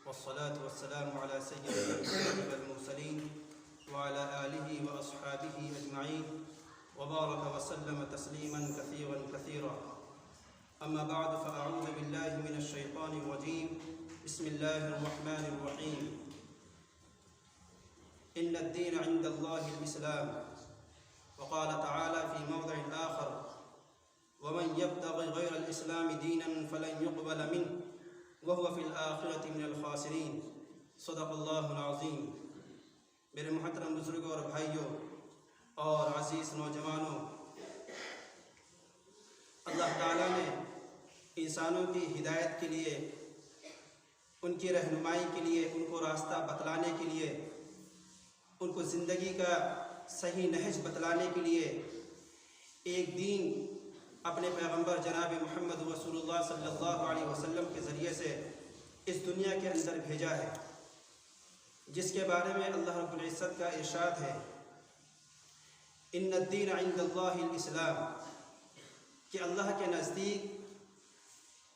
والصلاة والسلام على سيد الأنبياء والمرسلين وعلى آله وأصحابه أجمعين وبارك وسلم تسليما كثيرا كثيرا. أما بعد فأعوذ بالله من الشيطان الرجيم. بسم الله الرحمن الرحيم. إن الدين عند الله الإسلام. وقال تعالى في موضع آخر: ومن يبتغي غير الإسلام دينا فلن يقبل منه وهو في الآخرة من الخاسرين. صدق اللہ العظیم. میرے محترم بزرگوں اور بھائیوں اور عزیز نوجوانوں، اللہ تعالیٰ نے انسانوں کی ہدایت کے لیے، ان کی رہنمائی کے لیے، ان کو راستہ بتلانے کے لیے، ان کو زندگی کا صحیح نہج بتلانے کے لیے ایک دین اپنے پیغمبر جناب محمد رسول اللہ صلی اللہ علیہ وسلم کے ذریعے سے اس دنیا کے اندر بھیجا ہے، جس کے بارے میں اللہ رب العزت کا ارشاد ہے: ان الدین عند اللہ الاسلام، کہ اللہ کے نزدیک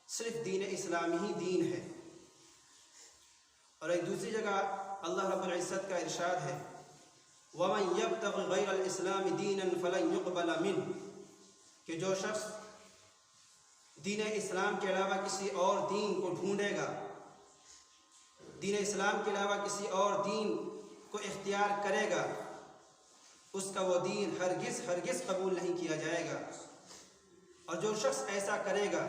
صرف دین اسلامی ہی دین ہے. اور ایک دوسری جگہ اللہ رب العزت کا ارشاد ہے: وَمَنْ يَبْتَغِ غَيْرَ الْإِسْلَامِ دِينًا فَلَنْ يُقْبَلَ مِنْهُ، کہ جو شخص دین اسلام کے علاوہ کسی اور دین کو ڈھونڈے گا، دین اسلام کے علاوہ کسی اور دین کو اختیار کرے گا، اس کا وہ دین ہرگز قبول نہیں کیا جائے گا. اور جو شخص ایسا کرے گا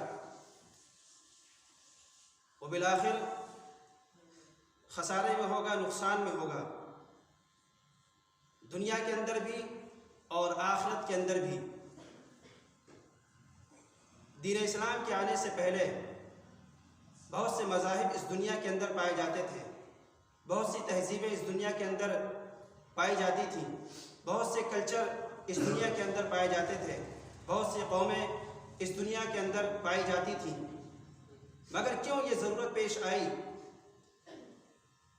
وہ بالآخر خسارے میں ہوگا، نقصان میں ہوگا، دنیا کے اندر بھی اور آخرت کے اندر بھی. دین اسلام کے آنے سے پہلے بہت سے مذاہب اس دنیا کے اندر پائے جاتے تھے، بہت سی تہذیبیں اس دنیا کے اندر پائی جاتی تھیں، بہت سے کلچر اس دنیا کے اندر پائے جاتے تھے، بہت سی قومیں اس دنیا کے اندر پائی جاتی تھیں. مگر کیوں یہ ضرورت پیش آئی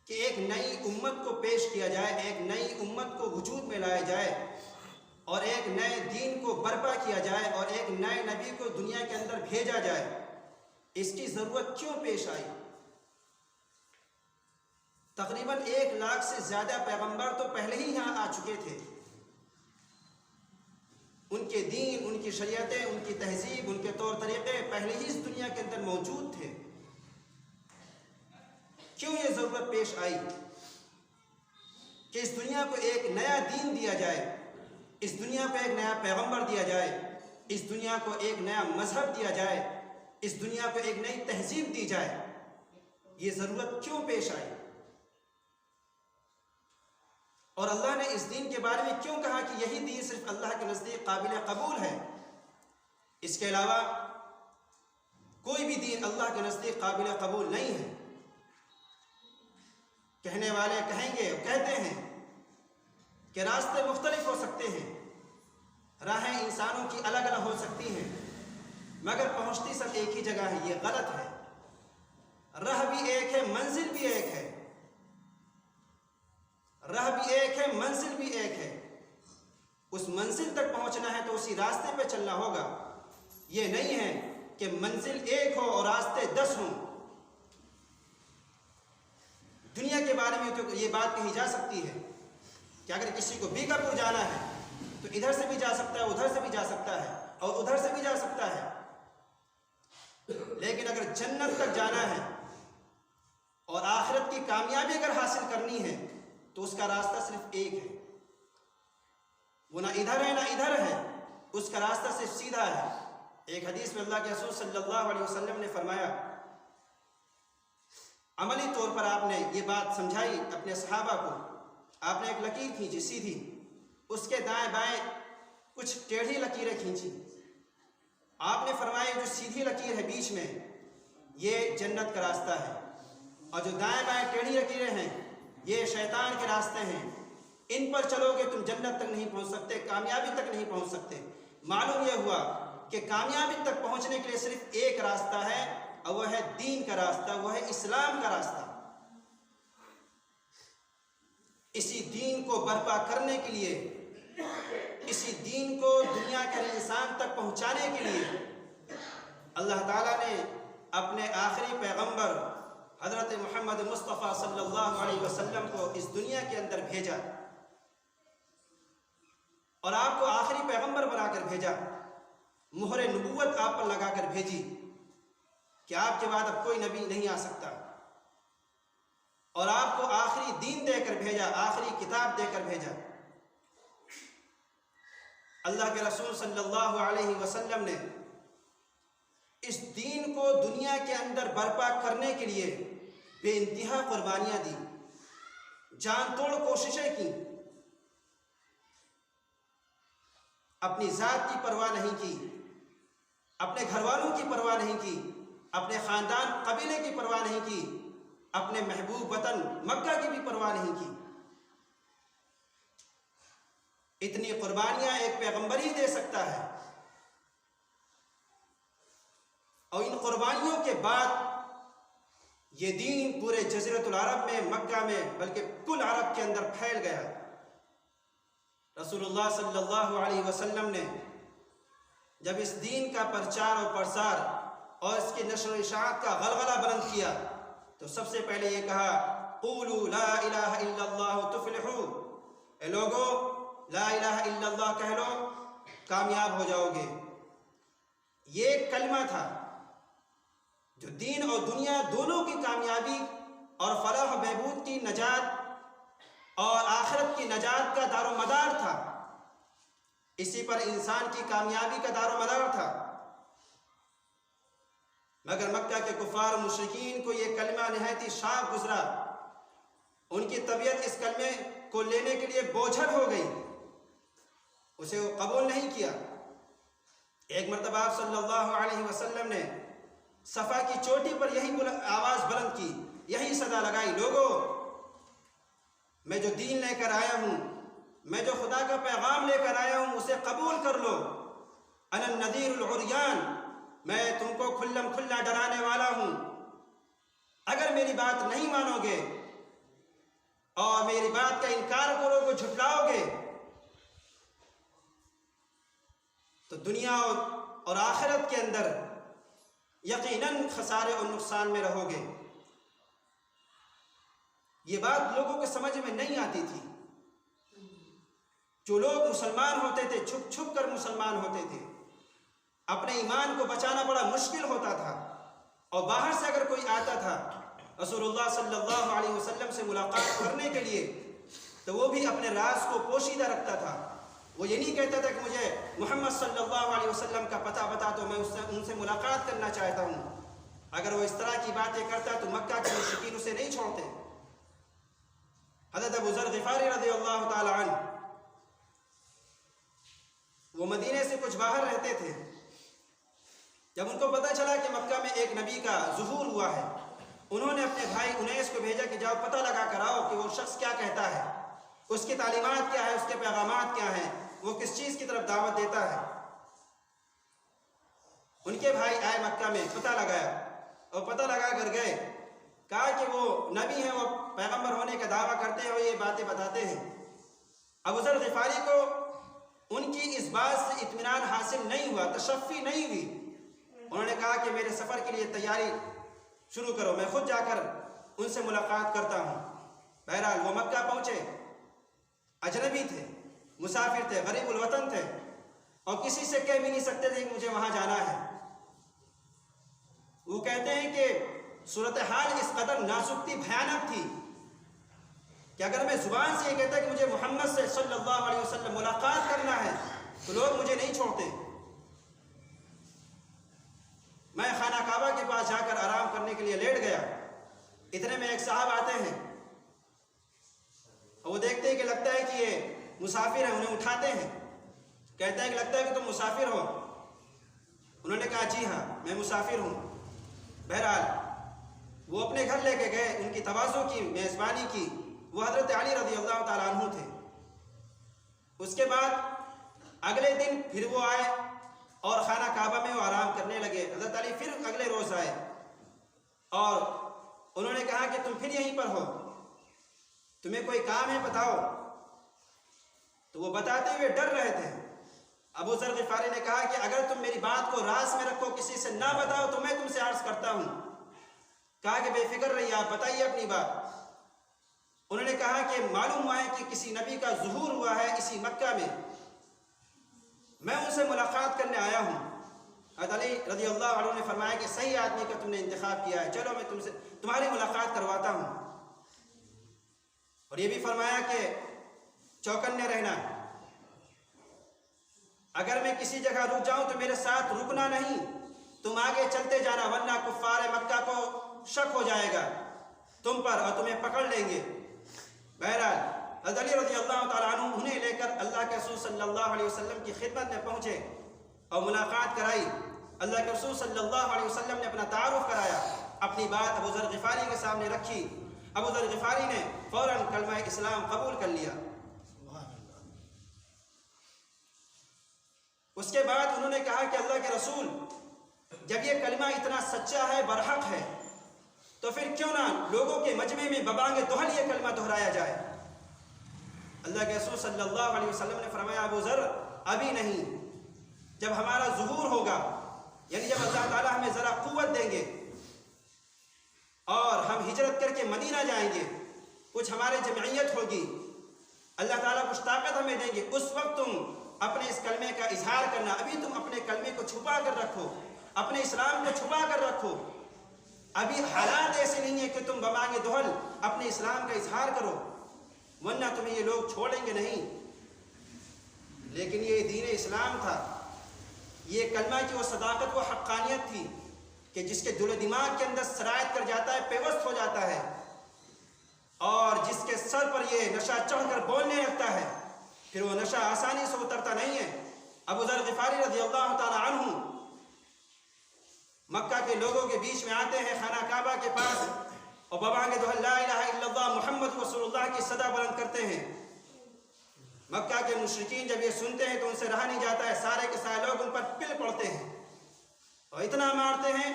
کہ ایک نئی امت کو پیش کیا جائے، ایک نئی امت کو وجود میں لایا جائے اور ایک نئے دین کو برپا کیا جائے اور ایک نئے نبی کو دنیا کے اندر بھیجا جائے؟ اس کی ضرورت کیوں پیش آئی؟ تقریباً 1 لاکھ سے زیادہ پیغمبر تو پہلے ہی یہاں آ چکے تھے. ان کے دین، ان کی شریعتیں، ان کی تہذیب، ان کے طور طریقے پہلے ہی اس دنیا کے اندر موجود تھے. کیوں یہ ضرورت پیش آئی کہ اس دنیا کو ایک نیا دین دیا جائے، اس دنیا کو ایک نیا پیغمبر دیا جائے، اس دنیا کو ایک نیا مذہب دیا جائے، اس دنیا کو ایک نئی تہذیب دی جائے؟ یہ ضرورت کیوں پیش آئی؟ اور اللہ نے اس دین کے بارے میں کیوں کہا کہ یہی دین صرف اللہ کے نزدیک قابل قبول ہے؟ اس کے علاوہ کوئی بھی دین اللہ کے نزدیک قابل قبول نہیں ہے. کہنے والے کہیں گے، کہتے ہیں کہ راستے مختلف ہو سکتے ہیں، راہیں انسانوں کی الگ الگ ہو سکتی ہیں، مگر پہنچتی سب ایک ہی جگہ ہے. یہ غلط ہے. راہ بھی ایک ہے، منزل بھی ایک ہے. راہ بھی ایک ہے، منزل بھی ایک ہے. اس منزل تک پہنچنا ہے تو اسی راستے پہ چلنا ہوگا. یہ نہیں ہے کہ منزل ایک ہو اور راستے 10 ہوں. دنیا کے بارے میں تو یہ بات کہی جا سکتی ہے کہ اگر کسی کو بیگاپور جانا ہے تو ادھر سے بھی جا سکتا ہے، ادھر سے بھی جا سکتا ہے اور ادھر سے بھی جا سکتا ہے. لیکن اگر جنت تک جانا ہے اور آخرت کی کامیابی اگر حاصل کرنی ہے تو اس کا راستہ صرف ایک ہے. وہ نہ ادھر ہے نہ ادھر ہے، اس کا راستہ صرف سیدھا ہے. ایک حدیث میں اللہ کے رسول صلی اللہ علیہ وسلم نے فرمایا، عملی طور پر آپ نے یہ بات سمجھائی اپنے صحابہ کو. آپ نے ایک لکیر کھینچی سیدھی، اس کے دائیں بائیں کچھ ٹیڑھی لکیریں کھینچی. آپ نے فرمایا جو سیدھی لکیر ہے بیچ میں، یہ جنت کا راستہ ہے، اور جو دائیں بائیں ٹیڑھی لکیریں ہیں یہ شیطان کے راستے ہیں. ان پر چلو گے تم جنت تک نہیں پہنچ سکتے، کامیابی تک نہیں پہنچ سکتے. معلوم یہ ہوا کہ کامیابی تک پہنچنے کے لیے صرف ایک راستہ ہے، اور وہ ہے دین کا راستہ، وہ ہے اسلام کا راستہ. اسی دین کو برپا کرنے کے لیے، اسی دین کو دنیا کے ہر انسان تک پہنچانے کے لیے اللہ تعالیٰ نے اپنے آخری پیغمبر حضرت محمد مصطفیٰ صلی اللہ علیہ وسلم کو اس دنیا کے اندر بھیجا اور آپ کو آخری پیغمبر بنا کر بھیجا، مہر نبوت آپ پر لگا کر بھیجی کہ آپ کے بعد اب کوئی نبی نہیں آ سکتا، اور آپ کو آخری دین دے کر بھیجا، آخری کتاب دے کر بھیجا۔ اللہ کے رسول صلی اللہ علیہ وسلم نے اس دین کو دنیا کے اندر برپا کرنے کے لیے بے انتہا قربانیاں دی، جان توڑ کوششیں کی، اپنی ذات کی پرواہ نہیں کی، اپنے گھر والوں کی پرواہ نہیں کی، اپنے خاندان قبیلے کی پرواہ نہیں کی، اپنے محبوب وطن مکہ کی بھی پرواہ نہیں کی۔ اتنی قربانیاں ایک پیغمبر ہی دے سکتا ہے، اور ان قربانیوں کے بعد یہ دین پورے جزیرۃ العرب میں، مکہ میں، بلکہ کل عرب کے اندر پھیل گیا۔ رسول اللہ صلی اللہ علیہ وسلم نے جب اس دین کا پرچار اور پرسار اور اس کی نشر و اشاعت کا غلغلہ بلند کیا تو سب سے پہلے یہ کہا، قولوا لا الہ الا اللہ تفلحوا، اے لوگو لا الہ الا اللہ کہہ لو کامیاب ہو جاؤ گے۔ یہ ایک کلمہ تھا جو دین اور دنیا دونوں کی کامیابی اور فلاح و بہبود کی نجات اور آخرت کی نجات کا دار و مدار تھا، اسی پر انسان کی کامیابی کا دار و مدار تھا۔ مگر مکہ کے کفار و مشرکین کو یہ کلمہ نہایت ہی شاق گزرا، ان کی طبیعت اس کلمے کو لینے کے لیے بوجھل ہو گئی، اسے وہ قبول نہیں کیا۔ ایک مرتبہ آپ صلی اللہ علیہ وسلم نے صفا کی چوٹی پر یہی آواز بلند کی، یہی صدا لگائی، لوگو میں جو دین لے کر آیا ہوں، میں جو خدا کا پیغام لے کر آیا ہوں، اسے قبول کر لو۔ انا النذیر العریان، میں تم کو کھلم کھلا ڈرانے والا ہوں۔ اگر میری بات نہیں مانو گے اور میری بات کا انکار کرو گے، جھٹلاؤ گے، تو دنیا اور آخرت کے اندر یقیناً خسارے اور نقصان میں رہو گے۔ یہ بات لوگوں کے سمجھ میں نہیں آتی تھی۔ جو لوگ مسلمان ہوتے تھے چھپ چھپ کر مسلمان ہوتے تھے، اپنے ایمان کو بچانا بڑا مشکل ہوتا تھا، اور باہر سے اگر کوئی آتا تھا رسول اللہ صلی اللہ علیہ وسلم سے ملاقات کرنے کے لیے تو وہ بھی اپنے راز کو پوشیدہ رکھتا تھا۔ وہ یہ نہیں کہتا تھا کہ مجھے محمد صلی اللہ علیہ وسلم کا پتہ بتا تو میں ان سے ملاقات کرنا چاہتا ہوں۔ اگر وہ اس طرح کی باتیں کرتا تو مکہ کے مشرکین اسے نہیں چھوڑتے۔ حضرت ابو ذر غفاری رضی اللہ تعالی عنہ وہ مدینے سے کچھ باہر رہتے تھے، جب ان کو پتہ چلا کہ مکہ میں ایک نبی کا ظہور ہوا ہے، انہوں نے اپنے بھائی انیس کو بھیجا کہ جاؤ پتہ لگا کر آؤ کہ وہ شخص کیا کہتا ہے، اس کی تعلیمات کیا ہے، اس کے پیغامات کیا ہیں، وہ کس چیز کی طرف دعوت دیتا ہے۔ ان کے بھائی آئے مکہ میں، پتہ لگایا، اور پتہ لگا کر گئے، کہا کہ وہ نبی ہیں، وہ پیغمبر ہونے کا دعویٰ کرتے ہیں اور یہ باتیں بتاتے ہیں۔ ابو ذر غفاری کو ان کی اس بات سے اطمینان حاصل نہیں ہوا، تشفی نہیں ہوئی۔ انہوں نے کہا کہ میرے سفر کے لیے تیاری شروع کرو، میں خود جا کر ان سے ملاقات کرتا ہوں۔ بہرحال وہ مکہ پہنچے، اجنبی تھے، مسافر تھے، غریب الوطن تھے، اور کسی سے کہہ بھی نہیں سکتے تھے کہ مجھے وہاں جانا ہے۔ وہ کہتے ہیں کہ صورتحال اس قدر نازک تھی، بھیانک تھی کہ اگر میں زبان سے یہ کہتا کہ مجھے محمد سے صلی اللہ علیہ وسلم ملاقات کرنا ہے تو لوگ مجھے نہیں چھوڑتے۔ میں خانہ کعبہ کے پاس جا کر آرام کرنے کے لیے لیٹ گیا، اتنے میں ایک صاحب آتے ہیں اور وہ دیکھتے ہیں کہ لگتا ہے کہ یہ مسافر ہیں، انہیں اٹھاتے ہیں، کہتے ہیں کہ لگتا ہے کہ تم مسافر ہو۔ انہوں نے کہا جی ہاں میں مسافر ہوں۔ بہرحال وہ اپنے گھر لے کے گئے، ان کی تواضع کی، میزبانی کی۔ وہ حضرت علی رضی اللہ تعالیٰ عنہ تھے۔ اس کے بعد اگلے دن پھر وہ آئے اور خانہ کعبہ میں وہ آرام کرنے لگے۔ حضرت علی پھر اگلے روز آئے اور انہوں نے کہا کہ تم پھر یہیں پر ہو، تمہیں کوئی کام ہے بتاؤ۔ تو وہ بتاتے ہوئے ڈر رہے تھے۔ ابو ذر غفاری نے کہا کہ اگر تم میری بات کو راز میں رکھو، کسی سے نہ بتاؤ، تو میں تم سے عرض کرتا ہوں۔ کہا کہ بے فکر رہیے، آپ بتائیے اپنی بات۔ انہوں نے کہا کہ معلوم ہوا ہے کہ کسی نبی کا ظہور ہوا ہے اسی مکہ میں ان سے ملاقات کرنے آیا ہوں۔ حضرت علی رضی اللہ عنہ نے فرمایا کہ صحیح آدمی کا تم نے انتخاب کیا ہے، چلو میں تم سے تمہاری ملاقات کرواتا ہوں۔ اور یہ بھی فرمایا کہ چوکنے رہنا، اگر میں کسی جگہ رک جاؤں تو میرے ساتھ رکنا نہیں، تم آگے چلتے جانا، ورنہ کفار مکہ کو شک ہو جائے گا تم پر اور تمہیں پکڑ لیں گے۔ بہرحال حضرت علی رضی اللہ تعالیٰ عنہ انہیں لے کر اللہ کے رسول صلی اللہ علیہ وسلم کی خدمت میں پہنچے اور ملاقات کرائی۔ اللہ کے رسول صلی اللہ علیہ وسلم نے اپنا تعارف کرایا، اپنی بات ابو ذر غفاری کے سامنے رکھی۔ ابو ذر غفاری نے فوراً کلمہ اسلام قبول کر لیا۔ اس کے بعد انہوں نے کہا کہ اللہ کے رسول، جب یہ کلمہ اتنا سچا ہے، برحق ہے، تو پھر کیوں نہ لوگوں کے مجمع میں ببانگ دہل یہ کلمہ دہرایا جائے۔ اللہ کے رسول صلی اللہ علیہ وسلم نے فرمایا ابو ذر ابھی نہیں، جب ہمارا ظہور ہوگا، یعنی جب اللہ تعالیٰ ہمیں ذرا قوت دیں گے اور ہم ہجرت کر کے مدینہ جائیں گے، کچھ ہمارے جمعیت ہوگی، اللہ تعالیٰ کچھ طاقت ہمیں دیں گے، اس وقت تم اپنے اس کلمے کا اظہار کرنا۔ ابھی تم اپنے کلمے کو چھپا کر رکھو، اپنے اسلام کو چھپا کر رکھو، ابھی حالات ایسے نہیں ہیں کہ تم ببانگ دہل اپنے اسلام کا اظہار کرو، ورنہ تمہیں یہ لوگ چھوڑیں گے نہیں۔ لیکن یہ دین اسلام تھا، یہ کلمہ کی وہ صداقت، وہ حقانیت تھی کہ جس کے دل و دماغ کے اندر سرایت کر جاتا ہے، پیوست ہو جاتا ہے، اور جس کے سر پر یہ نشہ چڑھ کر بولنے لگتا ہے، پھر وہ نشہ آسانی سے اترتا نہیں ہے۔ ابو ذر غفاری رضی اللہ تعالی عنہ مکہ کے لوگوں کے بیچ میں آتے ہیں، خانہ کعبہ کے پاس، اور ببانگ دہل لا الہ الا اللہ محمد رسول اللہ کی صدا بلند کرتے ہیں۔ مکہ کے مشرکین جب یہ سنتے ہیں تو ان سے رہا نہیں جاتا ہے، سارے کے سارے لوگ ان پر پل پڑتے ہیں اور اتنا مارتے ہیں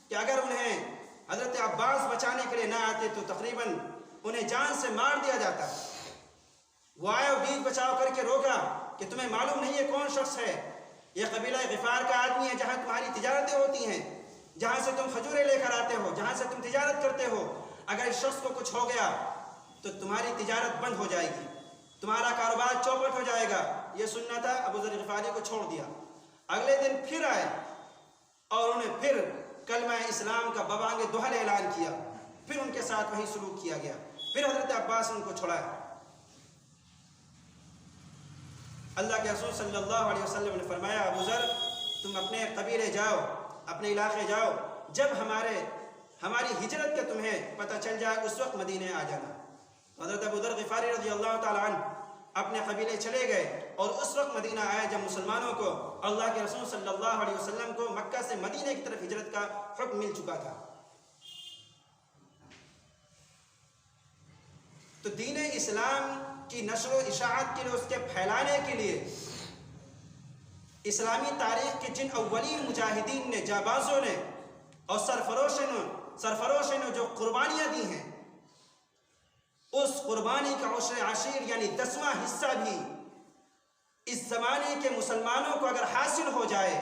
کہ اگر انہیں حضرت عباس بچانے کے لیے نہ آتے تو تقریباً انہیں جان سے مار دیا جاتا۔ وہ آئے اور بیچ بچاؤ کر کے روکا کہ تمہیں معلوم نہیں یہ کون شخص ہے؟ یہ قبیلہ غفار کا آدمی ہے، جہاں تمہاری تجارتیں ہوتی ہیں، جہاں سے تم کھجوریں لے کر آتے ہو، جہاں سے تم تجارت کرتے ہو، اگر اس شخص کو کچھ ہو گیا تو تمہاری تجارت بند ہو جائے گی، تمہارا کاروبار چوپٹ ہو جائے گا۔ یہ سننا تھا، ابو ذر غفاری کو چھوڑ دیا۔ اگلے دن پھر آئے اور انہیں پھر کلمہ اسلام کا ببانگ دہل اعلان کیا، پھر ان کے ساتھ وہی سلوک کیا گیا، پھر حضرت عباس نے ان کو چھڑایا۔ اللہ کے رسول صلی اللہ علیہ وسلم نے فرمایا ابو ذر تم اپنے قبیلے جاؤ، اپنے علاقے جاؤ، جب ہماری ہجرت کا تمہیں پتہ چل جائے اس وقت مدینے آ جانا۔ حضرت ابو ذر غفاری رضی اللہ تعالی عنہ اپنے قبیلے چلے گئے اور اس وقت مدینہ آئے جب مسلمانوں کو اللہ کے رسول صلی اللہ علیہ وسلم کو مکہ سے مدینہ کی طرف ہجرت کا حکم مل چکا تھا۔ تو دین اسلام کی نشر و اشاعت کے لیے، اس کے پھیلانے کے لیے اسلامی تاریخ کے جن اولین مجاہدین نے، جابازوں نے اور سرفروشوں نے جو قربانیاں دی ہیں، اس قربانی کا عشر عشیر یعنی 10واں حصہ بھی اس زمانے کے مسلمانوں کو اگر حاصل ہو جائے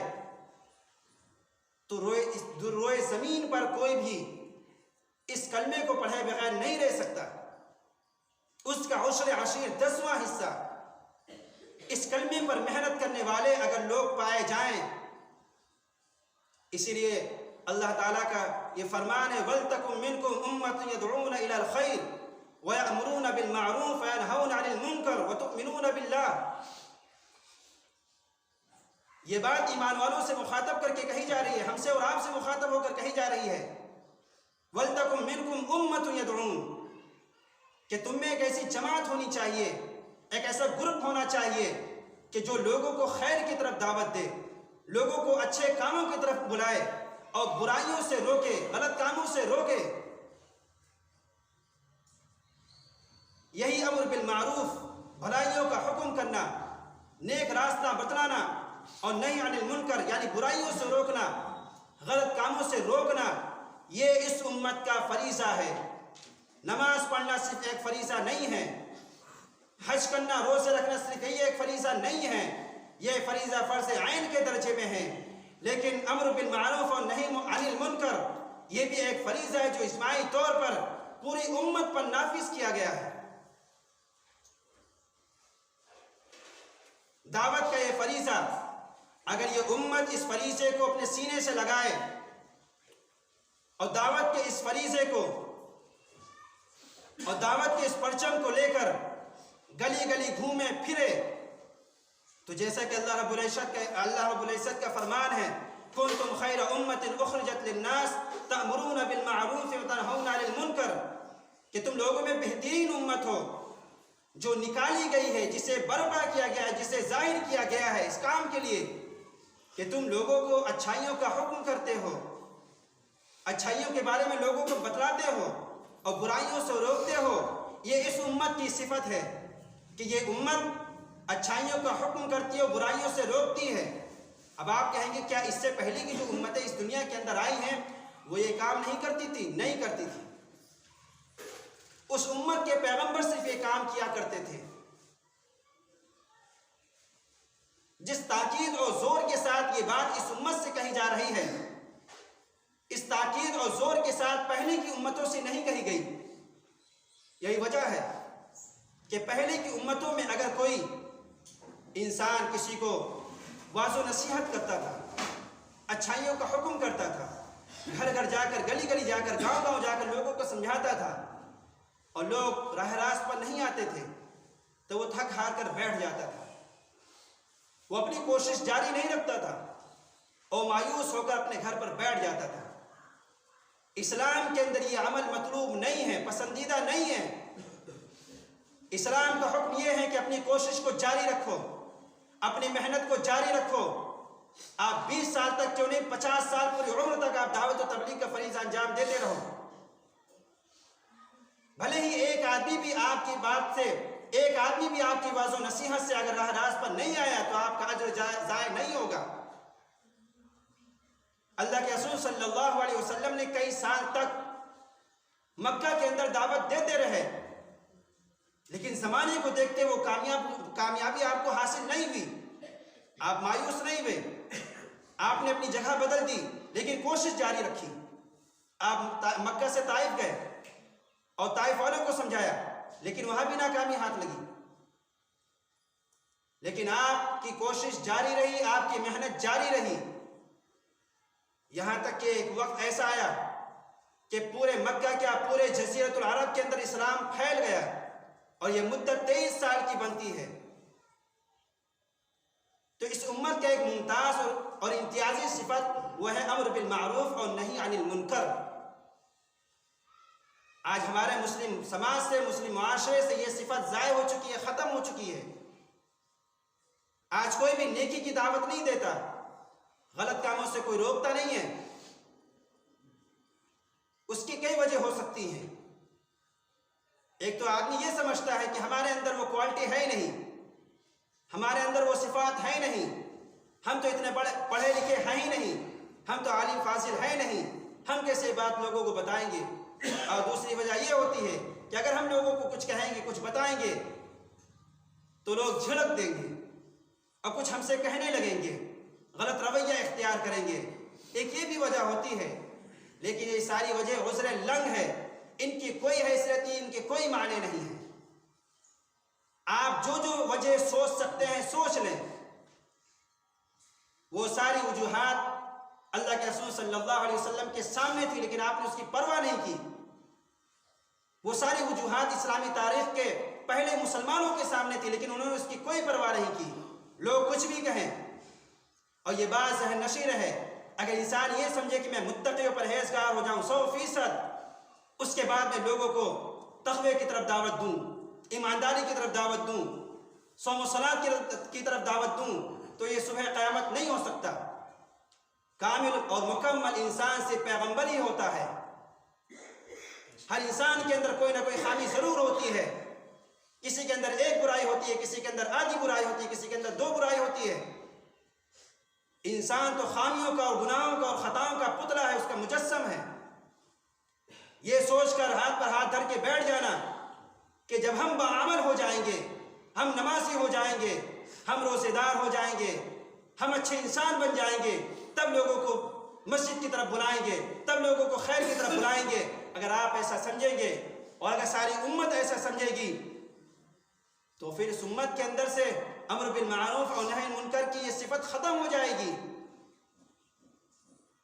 تو روئے زمین پر کوئی بھی اس کلمے کو پڑھے بغیر نہیں رہ سکتا۔ اس کا عشر عشیر 10واں حصہ، اس کلمے پر محنت کرنے والے اگر لوگ پائے جائیں، اسی لیے اللہ تعالیٰ کا یہ فرمان ہے وَلْتَكُمْ مِنْكُمْ أُمَّةٌ يَدْعُونَ إِلَى الْخَيْرِ وَيَأْمُرُونَ بِالْمَعْرُوفِ وَيَنْهَوْنَ عَنِ الْمُنْكَرِ وَتُؤْمِنُونَ بِاللَّهِ۔ یہ بات ایمان والوں سے مخاطب کر کے کہی جا رہی ہے، ہم سے اور آپ سے مخاطب ہو کر کہی جا رہی ہے وَلْتَكُمْ مِنْكُمْ أُمَّةٌ يَدْعُونَ، کہ تم میں ایک ایسی جماعت ہونی چاہیے، ایک ایسا گروپ ہونا چاہیے کہ جو لوگوں کو خیر کی طرف دعوت دے، لوگوں کو اچھے کاموں کی طرف بلائے اور برائیوں سے روکے، غلط کاموں سے روکے۔ یہی امر بالمعروف، بھلائیوں کا حکم کرنا، نیک راستہ بتلانا، اور نہی عن المنکر یعنی برائیوں سے روکنا، غلط کاموں سے روکنا، یہ اس امت کا فریضہ ہے۔ نماز پڑھنا صرف ایک فریضہ نہیں ہے، حج کرنا، روزے رکھنا صرف یہ ایک فریضہ نہیں ہے، یہ فریضہ فرض عین کے درجے میں ہے۔ لیکن امر بالمعروف اور نہی عن المنکر یہ بھی ایک فریضہ ہے جو اجتماعی طور پر پوری امت پر نافذ کیا گیا ہے۔ دعوت کا یہ فریضہ، اگر یہ امت اس فریضے کو اپنے سینے سے لگائے اور دعوت کے اس فریضے کو اور دعوت کے اس پرچم کو لے کر گلی گلی گھومے پھرے، تو جیسا کہ اللہ رب العزت کا فرمان ہے، کنتم خیر امت اخرجت للناس تأمرون بالمعروف وتنہون عن المنکر، کہ تم لوگوں میں بہترین امت ہو جو نکالی گئی ہے، جسے برپا کیا گیا ہے، جسے ظاہر کیا گیا ہے اس کام کے لیے کہ تم لوگوں کو اچھائیوں کا حکم کرتے ہو، اچھائیوں کے بارے میں لوگوں کو بتلاتے ہو اور برائیوں سے روکتے ہو۔ یہ اس امت کی صفت ہے کہ یہ امت اچھائیوں کا حکم کرتی ہے اور برائیوں سے روکتی ہے۔ اب آپ کہیں گے کیا اس سے پہلے کی جو امتیں اس دنیا کے اندر آئی ہیں وہ یہ کام نہیں کرتی تھی؟ نہیں کرتی تھی۔ اس امت کے پیغمبر صرف یہ کام کیا کرتے تھے۔ جس تاکید اور زور کے ساتھ یہ بات اس امت سے کہی جا رہی ہے، اس تاکید اور زور کے ساتھ پہلے کی امتوں سے نہیں کہی گئی۔ یہی وجہ ہے کہ پہلے کی امتوں میں اگر کوئی انسان کسی کو واضح و نصیحت کرتا تھا، اچھائیوں کا حکم کرتا تھا، گھر گھر جا کر، گلی گلی جا کر، گاؤں گاؤں جا کر لوگوں کو سمجھاتا تھا اور لوگ راہ راست پر نہیں آتے تھے تو وہ تھک ہار کر بیٹھ جاتا تھا، وہ اپنی کوشش جاری نہیں رکھتا تھا اور مایوس ہو کر اپنے گھر پر بیٹھ جاتا تھا۔ اسلام کے اندر یہ عمل مطلوب نہیں ہے، پسندیدہ نہیں ہے۔ اسلام کا حکم یہ ہے کہ اپنی کوشش کو جاری رکھو، اپنی محنت کو جاری رکھو۔ آپ 20 سال تک کیوں نہیں، 50 سال پوری عمر تک آپ دعوت و تبلیغ کا فریضہ انجام دیتے رہو۔ بھلے ہی ایک آدمی بھی آپ کی بات سے، ایک آدمی بھی آپ کی واضح و نصیحت سے اگر راہ راست پر نہیں آیا تو آپ کا اجر ضائع نہیں ہوگا۔ اللہ کے رسول صلی اللہ علیہ وسلم نے کئی سال تک مکہ کے اندر دعوت دیتے رہے، لیکن زمانے کو دیکھتے وہ کامیابی آپ کو حاصل نہیں ہوئی۔ آپ مایوس نہیں ہوئے، آپ نے اپنی جگہ بدل دی لیکن کوشش جاری رکھی۔ آپ مکہ سے طائف گئے اور طائف والوں کو سمجھایا لیکن وہاں بھی ناکامی ہاتھ لگی، لیکن آپ کی کوشش جاری رہی، آپ کی محنت جاری رہی، یہاں تک کہ ایک وقت ایسا آیا کہ پورے مکہ کیا پورے جزیرۃ العرب کے اندر اسلام پھیل گیا اور یہ مدت 23 سال کی بنتی ہے۔ تو اس امت کا ایک ممتاز اور امتیازی صفت وہ ہے امر بالمعروف اور نہی عن المنکر۔ آج ہمارے مسلم سماج سے، مسلم معاشرے سے یہ صفت ضائع ہو چکی ہے، ختم ہو چکی ہے۔ آج کوئی بھی نیکی کی دعوت نہیں دیتا، غلط کاموں سے کوئی روکتا نہیں ہے۔ اس کی کئی وجہ ہو سکتی ہیں۔ ایک تو آدمی یہ سمجھتا ہے کہ ہمارے اندر وہ کوالٹی ہے ہی نہیں، ہمارے اندر وہ صفات ہے نہیں، ہم تو اتنے پڑھے لکھے ہیں ہی نہیں، ہم تو عالم فاضل ہیں نہیں، ہم کیسے بات لوگوں کو بتائیں گے۔ اور دوسری وجہ یہ ہوتی ہے کہ اگر ہم لوگوں کو کچھ کہیں گے، کچھ بتائیں گے تو لوگ جھڑک دیں گے اور کچھ ہم سے کہنے لگیں گے، غلط رویہ اختیار کریں گے۔ ایک یہ بھی وجہ ہوتی ہے، لیکن یہ ساری وجہ عذر لنگ ہے، ان کی کوئی حیثیت نہیں، ان کے کوئی معنی نہیں ہے۔ آپ جو جو وجہ سوچ سکتے ہیں سوچ لیں، وہ ساری وجوہات اللہ کے رسول صلی اللہ علیہ وسلم کے سامنے تھی لیکن آپ نے اس کی پرواہ نہیں کی۔ وہ ساری وجوہات اسلامی تاریخ کے پہلے مسلمانوں کے سامنے تھی لیکن انہوں نے اس کی کوئی پرواہ نہیں کی۔ لوگ کچھ بھی کہیں، اور یہ بات ذہن نشین ہے، اگر انسان یہ سمجھے کہ میں متقی و پرہیزگار ہو جاؤں 100%، اس کے بعد میں لوگوں کو تقوی کی طرف دعوت دوں، ایمانداری کی طرف دعوت دوں، صوم و صلاۃ کی طرف دعوت دوں، تو یہ صبح قیامت نہیں ہو سکتا۔ کامل اور مکمل انسان سے پیغمبر ہی ہوتا ہے۔ ہر انسان کے اندر کوئی نہ کوئی خامی ضرور ہوتی ہے، کسی کے اندر ایک برائی ہوتی ہے، کسی کے اندر آدھی برائی ہوتی ہے، کسی کے اندر 2 برائی ہوتی ہے۔ انسان تو خامیوں کا اور گناہوں کا اور خطاؤں کا پتلا ہے، اس کا مجسم ہے۔ یہ سوچ کر ہاتھ پر ہاتھ دھر کے بیٹھ جانا کہ جب ہم باعمل ہو جائیں گے، ہم نمازی ہو جائیں گے، ہم روزے دار ہو جائیں گے، ہم اچھے انسان بن جائیں گے، تب لوگوں کو مسجد کی طرف بلائیں گے، تب لوگوں کو خیر کی طرف بلائیں گے۔ اگر آپ ایسا سمجھیں گے اور اگر ساری امت ایسا سمجھے گی تو پھر اس امت کے اندر سے امر بالمعروف اور نہی عن المنکر کی یہ صفت ختم ہو جائے گی۔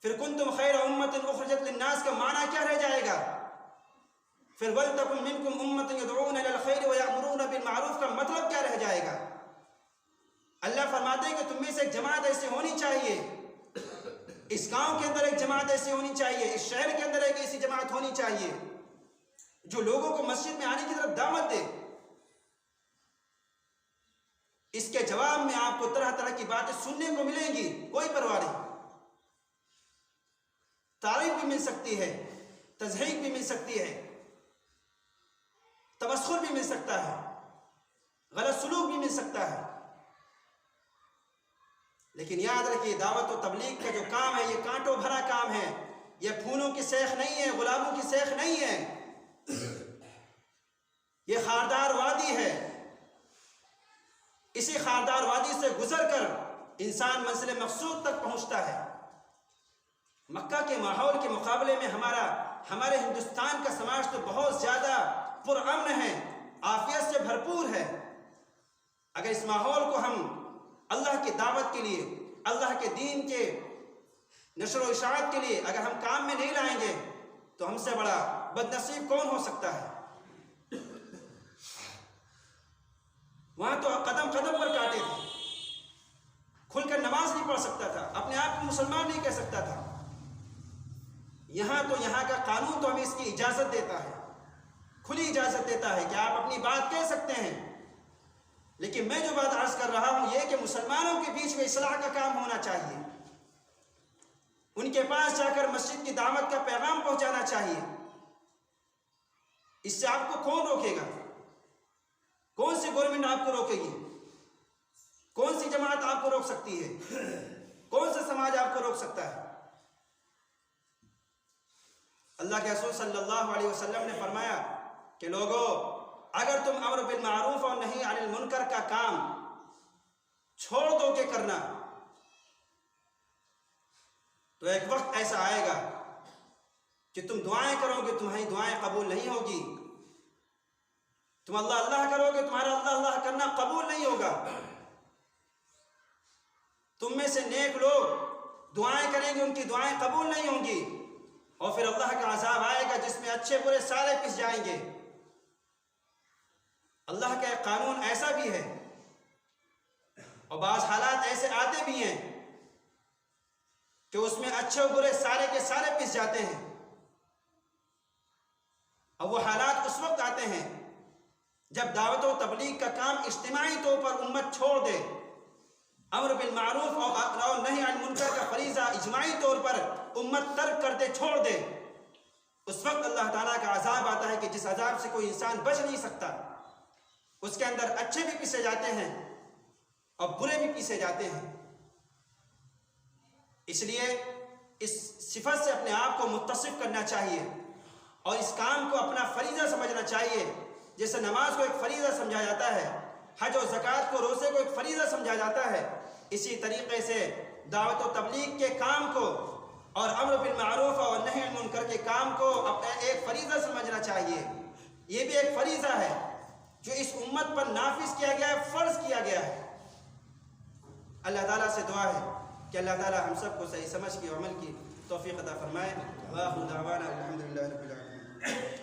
پھر کنتم خیر امت اخرجت للناس کا معنی کیا رہ جائے گا؟ پھر ولتکن منکم امت یدعون الی الخیر ویأمرون بالمعروف کا مطلب کیا رہ جائے گا؟ اللہ فرماتے ہیں کہ تم میں سے ایک جماعت ایسی ہونی چاہیے، اس گاؤں کے اندر ایک جماعت ایسی ہونی چاہیے، اس شہر کے اندر ایک ایسی جماعت ہونی چاہیے جو لوگوں کو مسجد میں آنے کی طرف دعوت دے۔ اس کے جواب میں آپ کو طرح طرح کی باتیں سننے کو ملیں گی، کوئی پرواہ نہیں، تعریف بھی مل سکتی ہے، تضحیق بھی مل سکتی ہے، تمسخر بھی مل سکتا ہے، غلط سلوک بھی مل سکتا ہے، لیکن یاد رکھیے دعوت و تبلیغ کا جو کام ہے یہ کانٹوں بھرا کام ہے، یہ پھولوں کی سیخ نہیں ہے، گلابوں کی سیخ نہیں ہے، یہ خاردار وادی ہے۔ اسی خاردار وادی سے گزر کر انسان منزل مقصود تک پہنچتا ہے۔ مکہ کے ماحول کے مقابلے میں ہمارے ہندوستان کا سماج تو بہت زیادہ پرامن ہے، عافیت سے بھرپور ہے۔ اگر اس ماحول کو ہم اللہ کی دعوت کے لیے، اللہ کے دین کے نشر و اشاعت کے لیے اگر ہم کام میں نہیں لائیں گے تو ہم سے بڑا بد نصیب کون ہو سکتا ہے؟ وہاں تو قدم قدم پر کاٹے تھے، کھل کر نماز نہیں پڑھ سکتا تھا، اپنے آپ کو مسلمان نہیں کہہ سکتا تھا۔ یہاں تو یہاں کا قانون تو ہمیں اس کی اجازت دیتا ہے، کھلی اجازت دیتا ہے کہ آپ اپنی بات کہہ سکتے ہیں، لیکن میں جو بات عرض کر رہا ہوں یہ کہ مسلمانوں کے بیچ میں اصلاح کا کام ہونا چاہیے، ان کے پاس جا کر مسجد کی دعوت کا پیغام پہنچانا چاہیے۔ اس سے آپ کو کون روکے گا؟ کون سی گورنمنٹ آپ کو روکے گی؟ کون سی جماعت آپ کو روک سکتی ہے؟ کون سا سماج آپ کو روک سکتا ہے؟ اللہ کے رسول صلی اللہ علیہ وسلم نے فرمایا کہ لوگوں اگر تم امر بالمعروف اور نہی عن المنکر کا کام چھوڑ دو گے کرنا تو ایک وقت ایسا آئے گا کہ تم دعائیں کرو گے، تمہاری دعائیں قبول نہیں ہوگی، تم اللہ اللہ کرو گے، تمہارا اللہ اللہ کرنا قبول نہیں ہوگا، تم میں سے نیک لوگ دعائیں کریں گے، ان کی دعائیں قبول نہیں ہوں گی، اور پھر اللہ کا عذاب آئے گا جس میں اچھے برے سارے پس جائیں گے۔ اللہ کا ایک قانون ایسا بھی ہے اور بعض حالات ایسے آتے بھی ہیں کہ اس میں اچھے و برے سارے کے سارے پس جاتے ہیں، اور وہ حالات اس وقت آتے ہیں جب دعوت و تبلیغ کا کام اجتماعی طور پر امت چھوڑ دے، امر بالمعروف اور نہی عن المنکر کا فریضہ اجماعی طور پر امت ترک کر دے، چھوڑ دے، اس وقت اللہ تعالیٰ کا عذاب آتا ہے کہ جس عذاب سے کوئی انسان بچ نہیں سکتا، اس کے اندر اچھے بھی پیسے جاتے ہیں اور برے بھی پیسے جاتے ہیں۔ اس لیے اس صفت سے اپنے آپ کو متصف کرنا چاہیے اور اس کام کو اپنا فریضہ سمجھنا چاہیے، جیسے نماز کو ایک فریضہ سمجھا جاتا ہے، حج و زکوٰۃ کو، روزے کو ایک فریضہ سمجھا جاتا ہے، اسی طریقے سے دعوت و تبلیغ کے کام کو اور امر بالمعروف اور نہی عن المنکر کے کام کو اپنا ایک فریضہ سمجھنا چاہیے۔ یہ بھی ایک فریضہ ہے جو اس امت پر نافذ کیا گیا ہے، فرض کیا گیا ہے۔ اللہ تعالیٰ سے دعا ہے کہ اللہ تعالیٰ ہم سب کو صحیح سمجھ کی عمل کی توفیق عطا فرمائے۔ وآخر دعوانا الحمدللہ رب العالمین۔